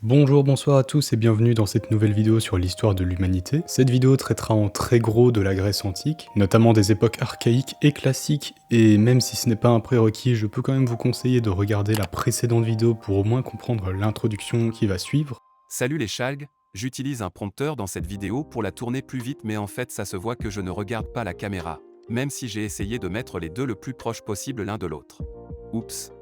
Bonjour, bonsoir à tous et bienvenue dans cette nouvelle vidéo sur l'histoire de l'humanité. Cette vidéo traitera en très gros de la Grèce antique, notamment des époques archaïques et classiques, et même si ce n'est pas un prérequis, je peux quand même vous conseiller de regarder la précédente vidéo pour au moins comprendre l'introduction qui va suivre. Salut les chalgs, j'utilise un prompteur dans cette vidéo pour la tourner plus vite mais en fait ça se voit que je ne regarde pas la caméra, même si j'ai essayé de mettre les deux le plus proche possible l'un de l'autre. Oups.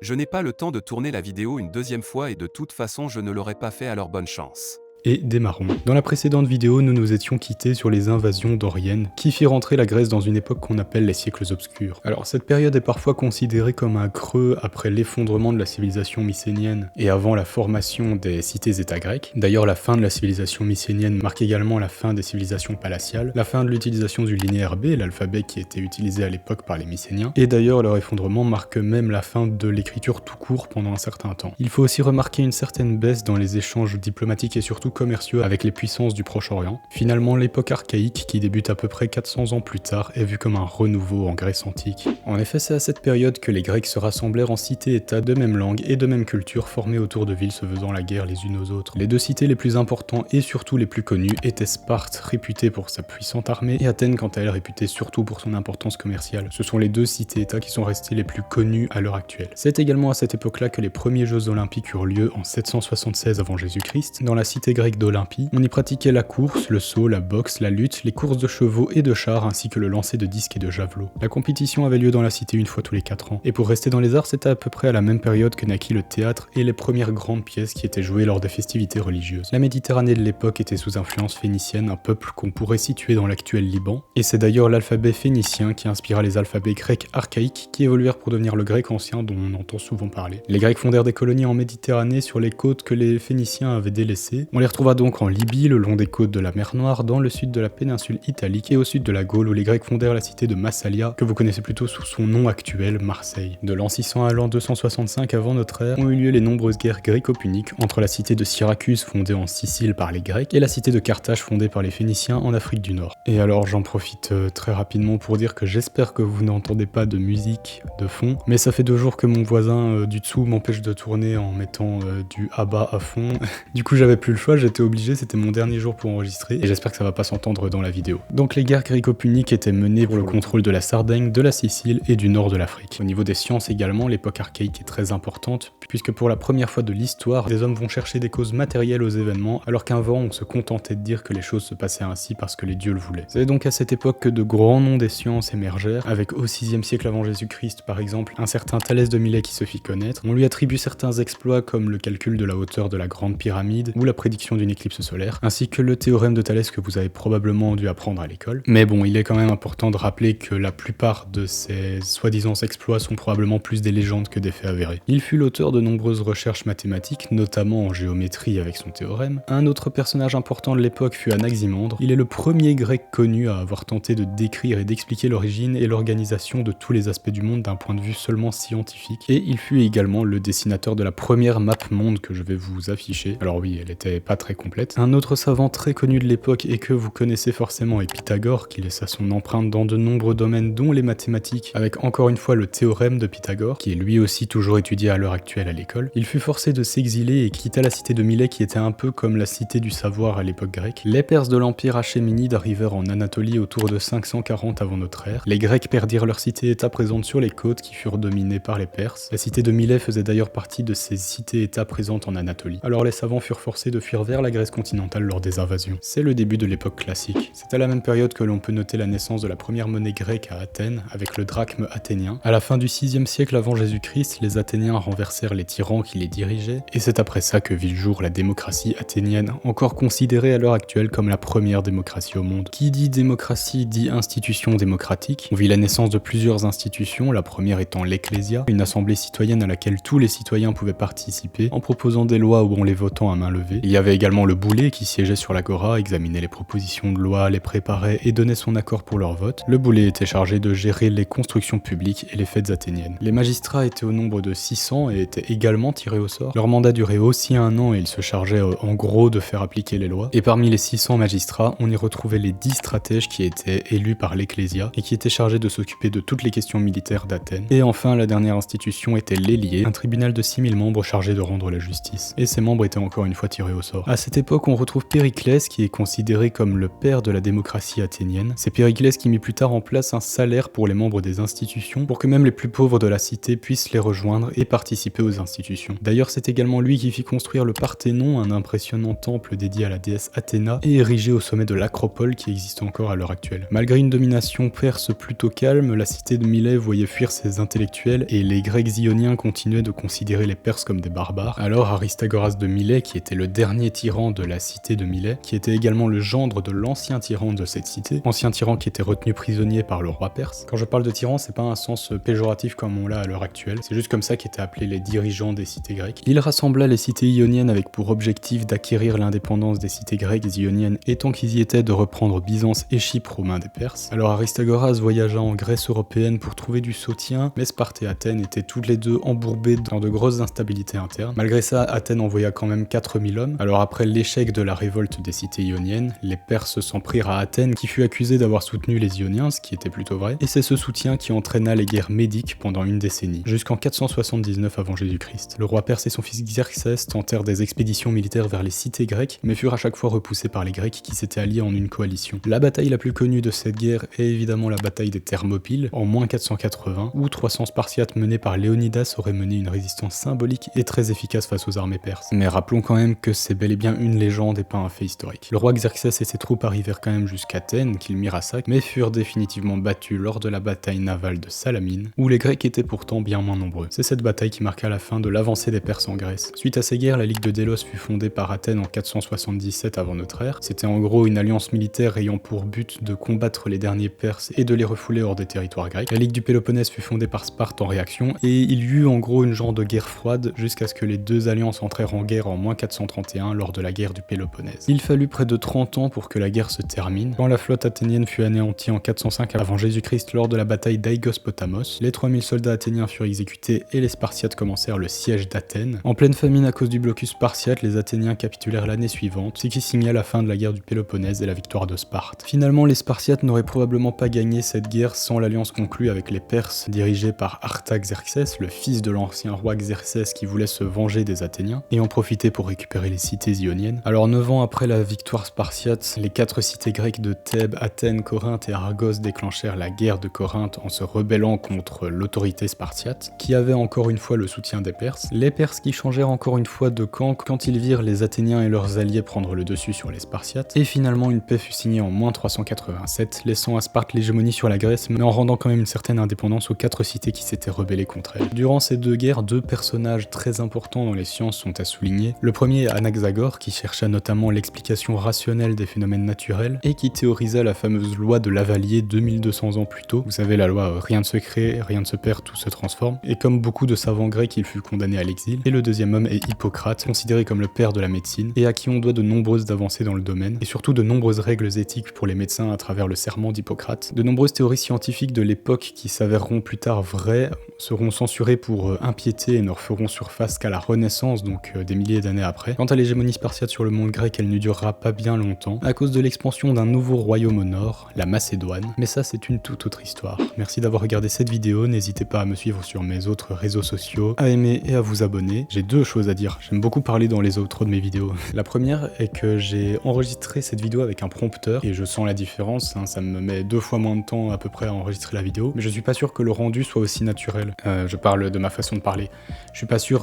Je n'ai pas le temps de tourner la vidéo une deuxième fois et de toute façon je ne l'aurais pas fait, alors bonne chance. Et démarrons. Dans la précédente vidéo, nous nous étions quittés sur les invasions doriennes, qui firent entrer la Grèce dans une époque qu'on appelle les siècles obscurs. Alors cette période est parfois considérée comme un creux après l'effondrement de la civilisation mycénienne et avant la formation des cités-états grecques. D'ailleurs, la fin de la civilisation mycénienne marque également la fin des civilisations palatiales, la fin de l'utilisation du linéaire B, l'alphabet qui était utilisé à l'époque par les Mycéniens, et d'ailleurs leur effondrement marque même la fin de l'écriture tout court pendant un certain temps. Il faut aussi remarquer une certaine baisse dans les échanges diplomatiques et surtout commerciaux avec les puissances du Proche-Orient. Finalement, l'époque archaïque, qui débute à peu près 400 ans plus tard, est vue comme un renouveau en Grèce antique. En effet, c'est à cette période que les Grecs se rassemblèrent en cités-états de même langue et de même culture, formées autour de villes se faisant la guerre les unes aux autres. Les deux cités les plus importantes et surtout les plus connues étaient Sparte, réputée pour sa puissante armée, et Athènes, quant à elle, réputée surtout pour son importance commerciale. Ce sont les deux cités-états qui sont restés les plus connus à l'heure actuelle. C'est également à cette époque-là que les premiers Jeux olympiques eurent lieu en 776 avant Jésus-Christ, dans la cité grecque d'Olympie. On y pratiquait la course, le saut, la boxe, la lutte, les courses de chevaux et de chars, ainsi que le lancer de disques et de javelots. La compétition avait lieu dans la cité une fois tous les 4 ans. Et pour rester dans les arts, c'était à peu près à la même période que naquit le théâtre et les premières grandes pièces qui étaient jouées lors des festivités religieuses. La Méditerranée de l'époque était sous influence phénicienne, un peuple qu'on pourrait situer dans l'actuel Liban. Et c'est d'ailleurs l'alphabet phénicien qui inspira les alphabets grecs archaïques qui évoluèrent pour devenir le grec ancien dont on entend souvent parler. Les Grecs fondèrent des colonies en Méditerranée sur les côtes que les Phéniciens avaient délaissées. On les retrouva donc en Libye, le long des côtes de la mer Noire, dans le sud de la péninsule italique et au sud de la Gaule où les Grecs fondèrent la cité de Massalia, que vous connaissez plutôt sous son nom actuel, Marseille. De l'an 600 à l'an 265 avant notre ère, ont eu lieu les nombreuses guerres gréco-puniques entre la cité de Syracuse fondée en Sicile par les Grecs et la cité de Carthage fondée par les Phéniciens en Afrique du Nord. Et alors j'en profite très rapidement pour dire que j'espère que vous n'entendez pas de musique de fond, mais ça fait 2 jours que mon voisin du dessous m'empêche de tourner en mettant du ABBA à fond. Du coup j'avais plus le choix, j'étais obligé, c'était mon dernier jour pour enregistrer et j'espère que ça va pas s'entendre dans la vidéo. Donc les guerres gréco-puniques étaient menées pour le contrôle de la Sardaigne, de la Sicile et du nord de l'Afrique. Au niveau des sciences également, l'époque archaïque est très importante puisque pour la première fois de l'histoire, des hommes vont chercher des causes matérielles aux événements alors qu'avant on se contentait de dire que les choses se passaient ainsi parce que les dieux le voulaient. C'est donc à cette époque que de grands noms des sciences émergèrent, avec au 6e siècle avant Jésus-Christ par exemple un certain Thalès de Milet qui se fit connaître. On lui attribue certains exploits comme le calcul de la hauteur de la Grande Pyramide ou la prédiction d'une éclipse solaire, ainsi que le théorème de Thalès que vous avez probablement dû apprendre à l'école. Mais bon, il est quand même important de rappeler que la plupart de ces soi-disant exploits sont probablement plus des légendes que des faits avérés. Il fut l'auteur de nombreuses recherches mathématiques, notamment en géométrie avec son théorème. Un autre personnage important de l'époque fut Anaximandre. Il est le premier grec connu à avoir tenté de décrire et d'expliquer l'origine et l'organisation de tous les aspects du monde d'un point de vue seulement scientifique. Et il fut également le dessinateur de la première map monde que je vais vous afficher. Alors oui, elle était pas très complète. Un autre savant très connu de l'époque et que vous connaissez forcément est Pythagore, qui laissa son empreinte dans de nombreux domaines dont les mathématiques, avec encore une fois le théorème de Pythagore, qui est lui aussi toujours étudié à l'heure actuelle à l'école. Il fut forcé de s'exiler et quitta la cité de Milet qui était un peu comme la cité du savoir à l'époque grecque. Les Perses de l'Empire achéménide arrivèrent en Anatolie autour de 540 avant notre ère. Les Grecs perdirent leur cité-état présente sur les côtes qui furent dominées par les Perses. La cité de Milet faisait d'ailleurs partie de ces cités-états présentes en Anatolie. Alors les savants furent forcés de fuir vers la Grèce continentale lors des invasions. C'est le début de l'époque classique. C'est à la même période que l'on peut noter la naissance de la première monnaie grecque à Athènes, avec le drachme athénien. À la fin du 6e siècle avant Jésus-Christ, les Athéniens renversèrent les tyrans qui les dirigeaient, et c'est après ça que vit le jour la démocratie athénienne, encore considérée à l'heure actuelle comme la première démocratie au monde. Qui dit démocratie dit institution démocratique. On vit la naissance de plusieurs institutions, la première étant l'Ecclésia, une assemblée citoyenne à laquelle tous les citoyens pouvaient participer, en proposant des lois ou en les votant à main levée. Il y avait avait également le boulet qui siégeait sur l'agora, examinait les propositions de loi, les préparait et donnait son accord pour leur vote. Le boulet était chargé de gérer les constructions publiques et les fêtes athéniennes. Les magistrats étaient au nombre de 600 et étaient également tirés au sort. Leur mandat durait aussi 1 an et ils se chargeaient en gros de faire appliquer les lois. Et parmi les 600 magistrats, on y retrouvait les 10 stratèges qui étaient élus par l'Ecclésia et qui étaient chargés de s'occuper de toutes les questions militaires d'Athènes. Et enfin, la dernière institution était l'Héliée, un tribunal de 6000 membres chargé de rendre la justice. Et ces membres étaient encore une fois tirés au sort. À cette époque, on retrouve Périclès qui est considéré comme le père de la démocratie athénienne. C'est Périclès qui mit plus tard en place un salaire pour les membres des institutions pour que même les plus pauvres de la cité puissent les rejoindre et participer aux institutions. D'ailleurs, c'est également lui qui fit construire le Parthénon, un impressionnant temple dédié à la déesse Athéna et érigé au sommet de l'Acropole qui existe encore à l'heure actuelle. Malgré une domination perse plutôt calme, la cité de Milet voyait fuir ses intellectuels et les Grecs ioniens continuaient de considérer les Perses comme des barbares. Alors Aristagoras de Milet, qui était le dernier tyran de la cité de Milet, qui était également le gendre de l'ancien tyran de cette cité, ancien tyran qui était retenu prisonnier par le roi perse. Quand je parle de tyran, c'est pas un sens péjoratif comme on l'a à l'heure actuelle, c'est juste comme ça qu'étaient appelés les dirigeants des cités grecques. Il rassembla les cités ioniennes avec pour objectif d'acquérir l'indépendance des cités grecques ioniennes et tant qu'ils y étaient de reprendre Byzance et Chypre aux mains des Perses. Alors Aristagoras voyagea en Grèce européenne pour trouver du soutien, mais Sparte et Athènes étaient toutes les deux embourbées dans de grosses instabilités internes. Malgré ça, Athènes envoya quand même 4000 hommes. Alors après l'échec de la révolte des cités ioniennes, les Perses s'en prirent à Athènes qui fut accusée d'avoir soutenu les Ioniens, ce qui était plutôt vrai, et c'est ce soutien qui entraîna les guerres médiques pendant une décennie, jusqu'en 479 avant Jésus-Christ. Le roi perse et son fils Xerxès tentèrent des expéditions militaires vers les cités grecques, mais furent à chaque fois repoussés par les Grecs qui s'étaient alliés en une coalition. La bataille la plus connue de cette guerre est évidemment la bataille des Thermopyles, en moins 480, où 300 Spartiates menés par Léonidas auraient mené une résistance symbolique et très efficace face aux armées perses. Mais rappelons quand même que c'est bel et bien une légende et pas un fait historique. Le roi Xerxès et ses troupes arrivèrent quand même jusqu'à Athènes, qu'ils mirent à sac, mais furent définitivement battus lors de la bataille navale de Salamine, où les Grecs étaient pourtant bien moins nombreux. C'est cette bataille qui marqua la fin de l'avancée des Perses en Grèce. Suite à ces guerres, la Ligue de Délos fut fondée par Athènes en 477 avant notre ère. C'était en gros une alliance militaire ayant pour but de combattre les derniers Perses et de les refouler hors des territoires grecs. La Ligue du Péloponnèse fut fondée par Sparte en réaction, et il y eut en gros une genre de guerre froide jusqu'à ce que les deux alliances entrèrent en guerre en moins 431 lors de la guerre du Péloponnèse. Il fallut près de 30 ans pour que la guerre se termine. Quand la flotte athénienne fut anéantie en 405 avant Jésus-Christ lors de la bataille d'Aigos-Potamos, les 3000 soldats athéniens furent exécutés et les Spartiates commencèrent le siège d'Athènes. En pleine famine à cause du blocus spartiate, les Athéniens capitulèrent l'année suivante, ce qui signa la fin de la guerre du Péloponnèse et la victoire de Sparte. Finalement, les Spartiates n'auraient probablement pas gagné cette guerre sans l'alliance conclue avec les Perses, dirigés par Artaxerxès, le fils de l'ancien roi Xerxès qui voulait se venger des Athéniens, et en profiter pour récupérer les cités ioniennes. Alors 9 ans après la victoire spartiate, les 4 cités grecques de Thèbes, Athènes, Corinthe et Argos déclenchèrent la guerre de Corinthe en se rebellant contre l'autorité spartiate, qui avait encore une fois le soutien des Perses. Les Perses qui changèrent encore une fois de camp quand ils virent les Athéniens et leurs alliés prendre le dessus sur les Spartiates, et finalement une paix fut signée en moins 387, laissant à Sparte l'hégémonie sur la Grèce, mais en rendant quand même une certaine indépendance aux 4 cités qui s'étaient rebellées contre elle. Durant ces 2 guerres, 2 personnages très importants dans les sciences sont à souligner. Le premier est Anaxagore, qui chercha notamment l'explication rationnelle des phénomènes naturels, et qui théorisa la fameuse loi de Lavalier 2200 ans plus tôt. Vous savez, la loi rien ne se crée, rien ne se perd, tout se transforme. Et comme beaucoup de savants grecs, il fut condamné à l'exil. Et le deuxième homme est Hippocrate, considéré comme le père de la médecine, et à qui on doit de nombreuses avancées dans le domaine, et surtout de nombreuses règles éthiques pour les médecins à travers le serment d'Hippocrate. De nombreuses théories scientifiques de l'époque qui s'avéreront plus tard vraies seront censurées pour impiété et ne referont surface qu'à la Renaissance, donc des milliers d'années après. Quant à l'hégémonie spartiate sur le monde grec, elle ne durera pas bien longtemps, à cause de l'expansion d'un nouveau royaume au nord, la Macédoine, mais ça c'est une toute autre histoire. Merci d'avoir regardé cette vidéo, n'hésitez pas à me suivre sur mes autres réseaux sociaux, à aimer et à vous abonner. J'ai 2 choses à dire, j'aime beaucoup parler dans les outros de mes vidéos. La première est que j'ai enregistré cette vidéo avec un prompteur, et je sens la différence, ça me met 2 fois moins de temps à peu près à enregistrer la vidéo, mais je suis pas sûr que le rendu soit aussi naturel. Je parle de ma façon de parler. Je suis pas sûr,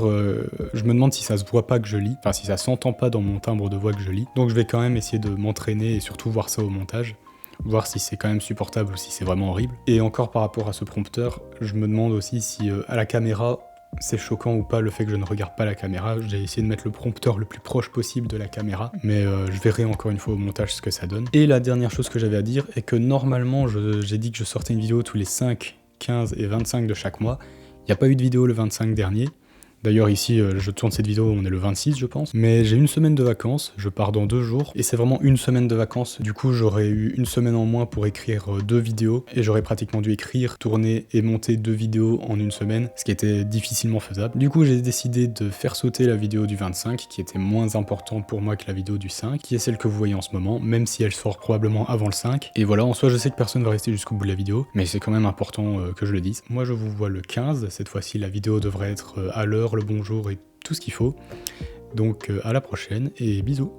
je me demande si ça se voit pas que je lis, enfin si ça s'entend pas dans mon timbre de voix que je lis, donc je vais quand même essayer de m'entraîner et surtout voir ça au montage, voir si c'est quand même supportable ou si c'est vraiment horrible. Et encore par rapport à ce prompteur, je me demande aussi si à la caméra, c'est choquant ou pas le fait que je ne regarde pas la caméra. J'ai essayé de mettre le prompteur le plus proche possible de la caméra, mais je verrai encore une fois au montage ce que ça donne. Et la dernière chose que j'avais à dire est que normalement, j'ai dit que je sortais une vidéo tous les 5, 15 et 25 de chaque mois. Il n'y a pas eu de vidéo le 25 dernier. D'ailleurs ici je tourne cette vidéo, on est le 26 je pense, mais j'ai une semaine de vacances, je pars dans 2 jours, et c'est vraiment une semaine de vacances, du coup j'aurais eu une semaine en moins pour écrire 2 vidéos, et j'aurais pratiquement dû écrire, tourner et monter 2 vidéos en une semaine, ce qui était difficilement faisable. Du coup j'ai décidé de faire sauter la vidéo du 25, qui était moins importante pour moi que la vidéo du 5, qui est celle que vous voyez en ce moment, même si elle sort probablement avant le 5, et voilà, en soi je sais que personne va rester jusqu'au bout de la vidéo, mais c'est quand même important que je le dise. Moi je vous vois le 15, cette fois-ci la vidéo devrait être à l'heure, le bonjour et tout ce qu'il faut. Donc à la prochaine et bisous.